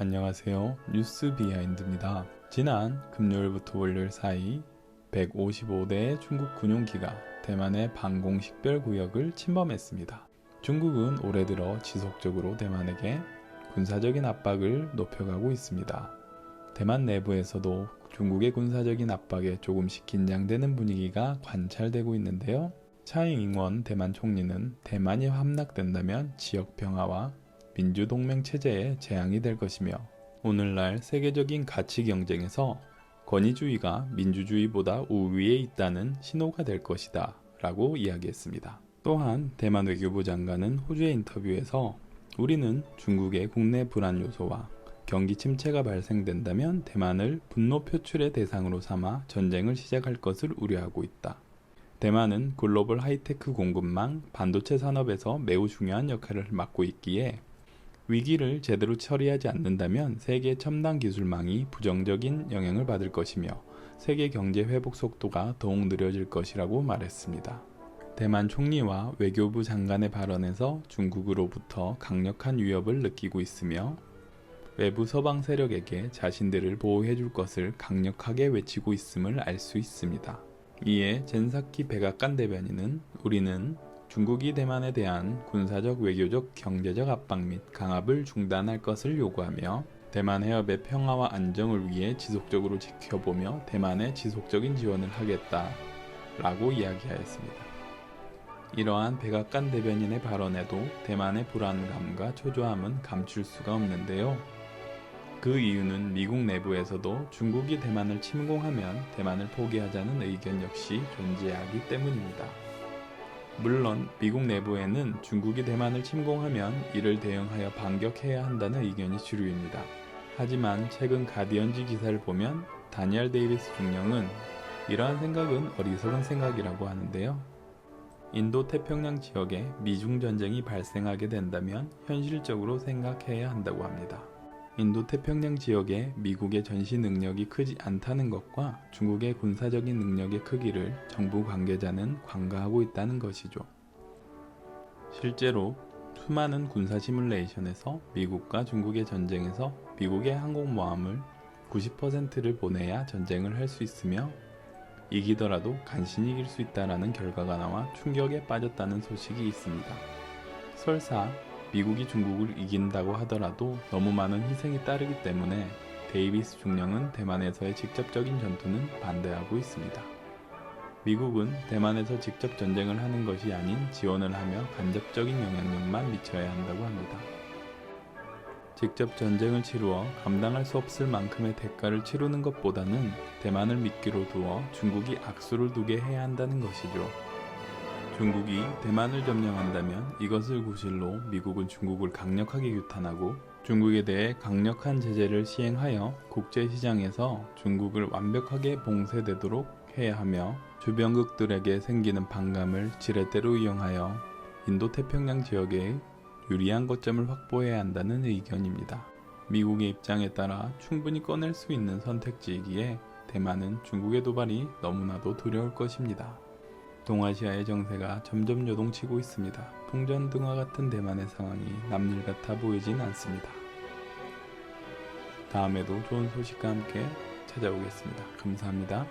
안녕하세요. 뉴스 비하인드입니다. 지난 금요일부터 월요일 사이 155대의 중국 군용기가 대만의 방공식별구역을 침범했습니다. 중국은 올해 들어 지속적으로 대만에게 군사적인 압박을 높여가고 있습니다. 대만 내부에서도 중국의 군사적인 압박에 조금씩 긴장되는 분위기가 관찰되고 있는데요. 차이잉원 대만 총리는 대만이 함락된다면 지역 평화와 민주동맹 체제에 재앙이 될 것이며 오늘날 세계적인 가치 경쟁에서 권위주의가 민주주의보다 우위에 있다는 신호가 될 것이다 라고 이야기했습니다. 또한 대만 외교부 장관은 호주의 인터뷰에서 우리는 중국의 국내 불안 요소와 경기 침체가 발생된다면 대만을 분노 표출의 대상으로 삼아 전쟁을 시작할 것을 우려하고 있다. 대만은 글로벌 하이테크 공급망, 반도체 산업에서 매우 중요한 역할을 맡고 있기에 위기를 제대로 처리하지 않는다면 세계 첨단 기술망이 부정적인 영향을 받을 것이며 세계 경제 회복 속도가 더욱 느려질 것이라고 말했습니다. 대만 총리와 외교부 장관의 발언에서 중국으로부터 강력한 위협을 느끼고 있으며 외부 서방 세력에게 자신들을 보호해 줄 것을 강력하게 외치고 있음을 알 수 있습니다. 이에 젠사키 백악관 대변인은 우리는 중국이 대만에 대한 군사적, 외교적, 경제적 압박 및 강압을 중단할 것을 요구하며 대만 해협의 평화와 안정을 위해 지속적으로 지켜보며 대만에 지속적인 지원을 하겠다라고 이야기하였습니다. 이러한 백악관 대변인의 발언에도 대만의 불안감과 초조함은 감출 수가 없는데요. 그 이유는 미국 내부에서도 중국이 대만을 침공하면 대만을 포기하자는 의견 역시 존재하기 때문입니다. 물론 미국 내부에는 중국이 대만을 침공하면 이를 대응하여 반격해야 한다는 의견이 주류입니다. 하지만 최근 가디언지 기사를 보면 다니엘 데이비스 중령은 이러한 생각은 어리석은 생각이라고 하는데요. 인도 태평양 지역에 미중 전쟁이 발생하게 된다면 현실적으로 생각해야 한다고 합니다. 인도 태평양 지역에 미국의 전시 능력이 크지 않다는 것과 중국의 군사적인 능력의 크기를 정부 관계자는 관가하고 있다는 것이죠. 실제로 수많은 군사 시뮬레이션에서 미국과 중국의 전쟁에서 미국의 항공모함을 90%를 보내야 전쟁을 할 수 있으며 이기더라도 간신히 이길 수 있다는 결과가 나와 충격에 빠졌다는 소식이 있습니다. 설사 미국이 중국을 이긴다고 하더라도 너무 많은 희생이 따르기 때문에 데이비스 중령은 대만에서의 직접적인 전투는 반대하고 있습니다. 미국은 대만에서 직접 전쟁을 하는 것이 아닌 지원을 하며 간접적인 영향력만 미쳐야 한다고 합니다. 직접 전쟁을 치루어 감당할 수 없을 만큼의 대가를 치르는 것보다는 대만을 미끼로 두어 중국이 악수를 두게 해야 한다는 것이죠. 중국이 대만을 점령한다면 이것을 구실로 미국은 중국을 강력하게 규탄하고 중국에 대해 강력한 제재를 시행하여 국제시장에서 중국을 완벽하게 봉쇄되도록 해야 하며 주변국들에게 생기는 반감을 지렛대로 이용하여 인도태평양 지역에 유리한 거점을 확보해야 한다는 의견입니다. 미국의 입장에 따라 충분히 꺼낼 수 있는 선택지이기에 대만은 중국의 도발이 너무나도 두려울 것입니다. 동아시아의 정세가 점점 요동치고 있습니다. 풍전등화 같은 대만의 상황이 남일 같아 보이진 않습니다. 다음에도 좋은 소식과 함께 찾아오겠습니다. 감사합니다.